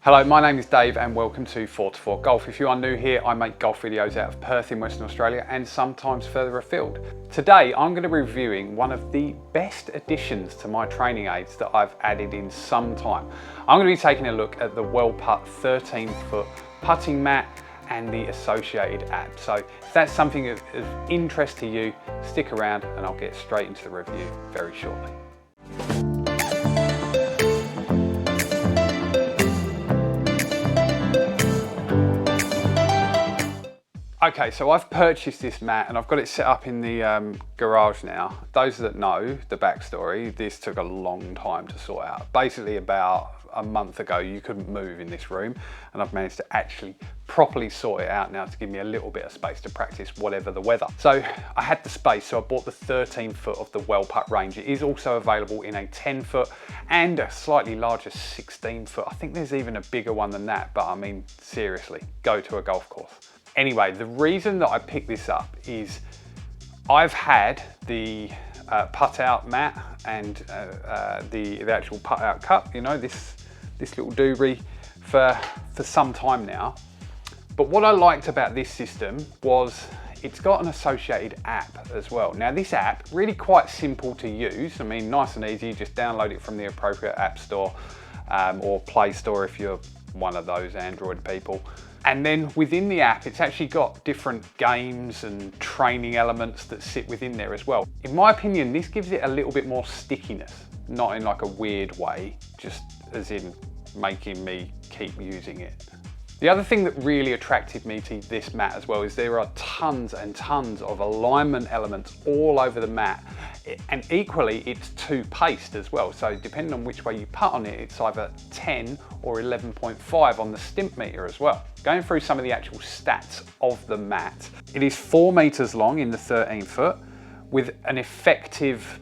Hello, my name is Dave and welcome to Fore Golf. If you are new here, I make golf videos out of Perth in Western Australia and sometimes further afield. Today, I'm going to be reviewing one of the best additions to my training aids that I've added in some time. I'm going to be taking a look at the Wellputt 13-foot putting mat and the associated app. So if that's something of interest to you, stick around and I'll get straight into the review very shortly. Okay, so I've purchased this mat and I've got it set up in the garage now. Those that know the backstory, this took a long time to sort out. Basically about a month ago, you couldn't move in this room and I've managed to actually properly sort it out now to give me a little bit of space to practice whatever the weather. So I had the space, so I bought the 13-foot of the Wellputt range. It is also available in a 10-foot and a slightly larger 16-foot. I think there's even a bigger one than that, but I mean, seriously, go to a golf course. Anyway, the reason that I picked this up is I've had the putt out mat and the actual putt out cup, you know, this little doobry for some time now. But what I liked about this system was it's got an associated app as well. Now this app, really quite simple to use. I mean, nice and easy, just download it from the appropriate app store or Play Store if you're one of those Android people. And then within the app, it's actually got different games and training elements that sit within there as well. In my opinion, this gives it a little bit more stickiness, not in like a weird way, just as in making me keep using it. The other thing that really attracted me to this mat as well is there are tons and tons of alignment elements all over the mat. And equally, it's two-paced as well. So depending on which way you putt on it, it's either 10 or 11.5 on the stimp meter as well. Going through some of the actual stats of the mat, it is 4 meters long in the 13-foot with an effective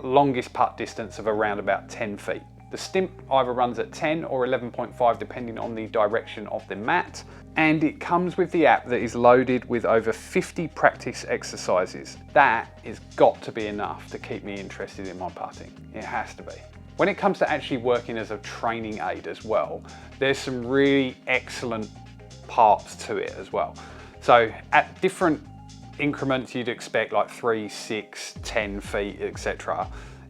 longest putt distance of around about 10 feet. The stimp either runs at 10 or 11.5 depending on the direction of the mat, and it comes with the app that is loaded with over 50 practice exercises. That has got to be enough to keep me interested in my putting. It has to be. When it comes to actually working as a training aid as well, there's some really excellent parts to it as well. So at different increments you'd expect, like 3, 6, 10 feet, etc.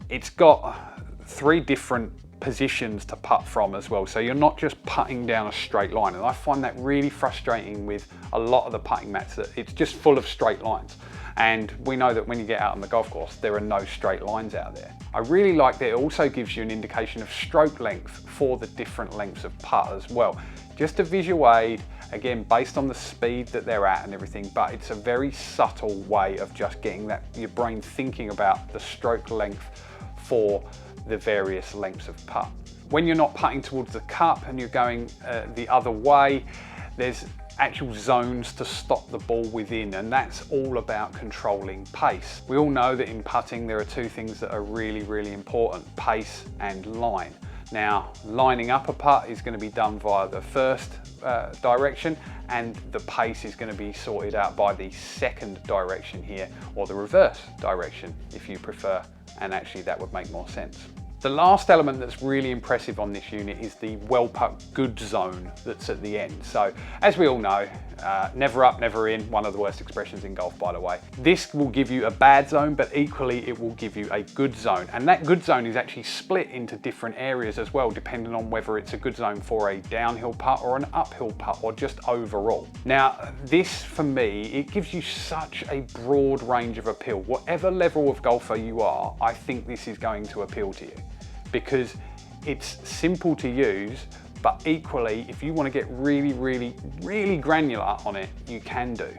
It's got 3 different positions to putt from as well, so you're not just putting down a straight line, and I find that really frustrating with a lot of the putting mats, that it's just full of straight lines, and we know that when you get out on the golf course there are no straight lines out there. I really like that it also gives you an indication of stroke length for the different lengths of putt as well. Just a visual aid, again based on the speed that they're at and everything, but it's a very subtle way of just getting your brain thinking about the stroke length for the various lengths of putt. When you're not putting towards the cup and you're going the other way, there's actual zones to stop the ball within, and that's all about controlling pace. We all know that in putting there are 2 things that are really, really important: pace and line. Now, lining up a putt is going to be done via the first direction, and the pace is going to be sorted out by the second direction here, or the reverse direction if you prefer, and actually that would make more sense. The last element that's really impressive on this unit is the Wellputt good zone that's at the end. So as we all know, never up, never in, one of the worst expressions in golf, by the way. This will give you a bad zone, but equally it will give you a good zone. And that good zone is actually split into different areas as well, depending on whether it's a good zone for a downhill putt or an uphill putt, or just overall. Now, this for me, it gives you such a broad range of appeal. Whatever level of golfer you are, I think this is going to appeal to you, because it's simple to use, but equally, if you want to get really, really, really granular on it, you can do.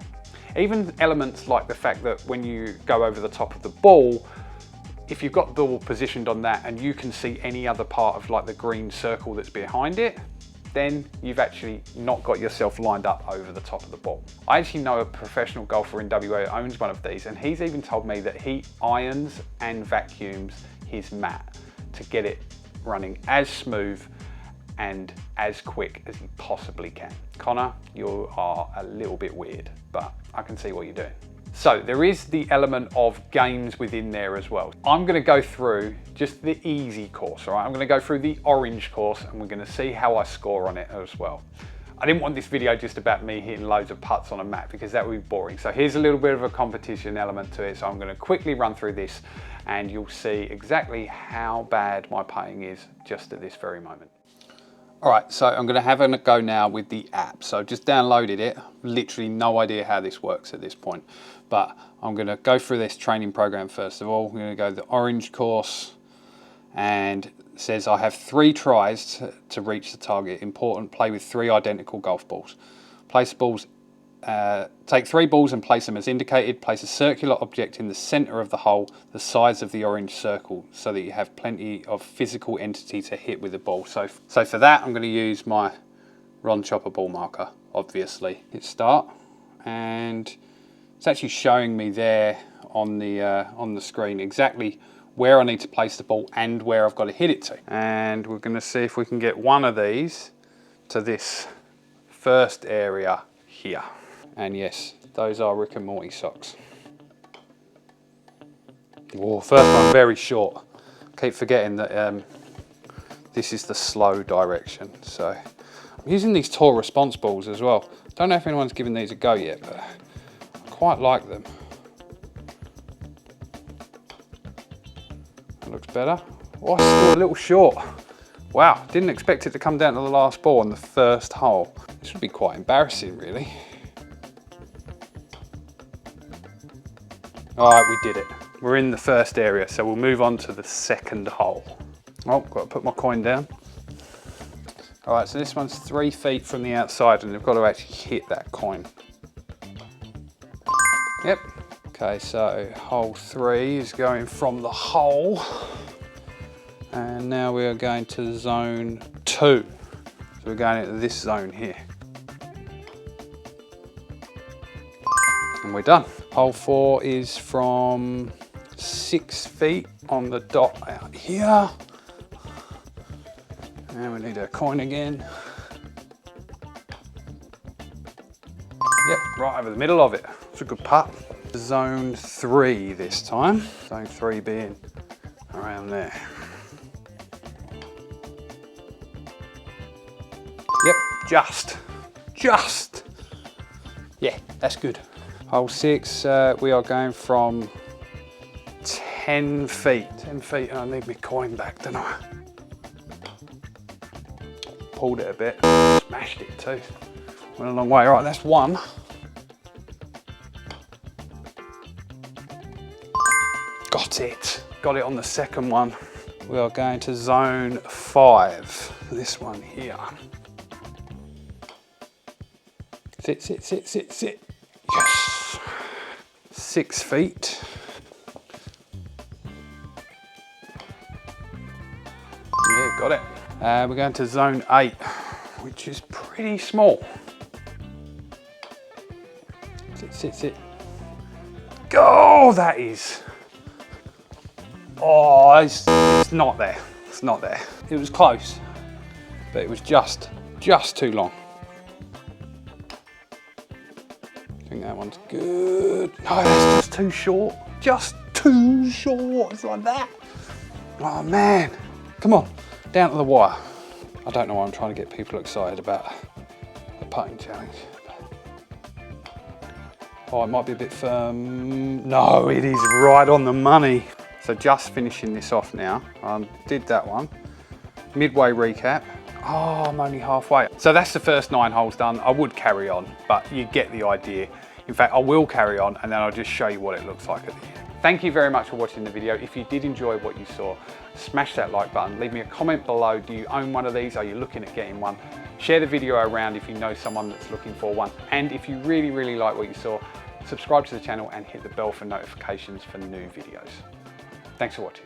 Even elements like the fact that when you go over the top of the ball, if you've got the ball positioned on that and you can see any other part of like the green circle that's behind it, then you've actually not got yourself lined up over the top of the ball. I actually know a professional golfer in WA who owns one of these, and he's even told me that he irons and vacuums his mat to get it running as smooth and as quick as he possibly can. Connor, you are a little bit weird, but I can see what you're doing. So there is the element of games within there as well. I'm gonna go through just the easy course, all right? I'm gonna go through the orange course and we're gonna see how I score on it as well. I didn't want this video just about me hitting loads of putts on a mat because that would be boring. So here's a little bit of a competition element to it. So I'm gonna quickly run through this and you'll see exactly how bad my putting is just at this very moment. All right, so I'm gonna have a go now with the app. So I've just downloaded it. Literally no idea how this works at this point, but I'm gonna go through this training program first of all. I'm gonna go the orange course and it says I have 3 tries to reach the target. Important, play with 3 identical golf balls. Place balls, take 3 balls and place them as indicated. Place a circular object in the center of the hole, the size of the orange circle, so that you have plenty of physical entity to hit with the ball. So for that, I'm going to use my Ron Chopper ball marker, obviously. Hit start, and it's actually showing me there on the screen exactly where I need to place the ball and where I've got to hit it to. And we're going to see if we can get one of these to this first area here. And yes, those are Rick and Morty socks. Oh, first one very short. Keep forgetting that this is the slow direction. So I'm using these Tour Response balls as well. Don't know if anyone's given these a go yet, but I quite like them. That looks better. Oh, it's still a little short. Wow, didn't expect it to come down to the last ball on the first hole. This would be quite embarrassing, really. All right, we did it. We're in the first area, so we'll move on to the second hole. Oh, got to put my coin down. All right, so this one's 3 feet from the outside and they've got to actually hit that coin. Yep. Okay, so hole 3 is going from the hole. And now we are going to zone 2. So we're going into this zone here. And we're done. Hole 4 is from 6 feet on the dot out here. And we need a coin again. Yep, right over the middle of it. It's a good putt. Zone 3 this time. Zone 3 being around there. Yep, just. Yeah, that's good. Hole 6, we are going from 10 feet. 10 feet, and I need my coin back, don't I? Pulled it a bit, smashed it too. Went a long way. All right, that's 1. Got it on the second one. We are going to zone 5, this one here. Sit. Yes. 6 feet. Yeah, got it. We're going to zone 8, which is pretty small. Sit. Go, that is. Oh, it's not there. It's not there. It was close, but it was just too long. I think that one's good. No, that's just too short. Just too short. It's like that. Oh man. Come on, down to the wire. I don't know why I'm trying to get people excited about the putting challenge. Oh, it might be a bit firm. No, it is right on the money. So just finishing this off now. Did that one. Midway recap. Oh, I'm only halfway. So that's the first 9 holes done. I would carry on, but you get the idea. In fact, I will carry on and then I'll just show you what it looks like at the end. Thank you very much for watching the video. If you did enjoy what you saw, smash that like button. Leave me a comment below. Do you own one of these? Are you looking at getting one? Share the video around if you know someone that's looking for one. And if you really like what you saw, subscribe to the channel and hit the bell for notifications for new videos. Thanks for watching.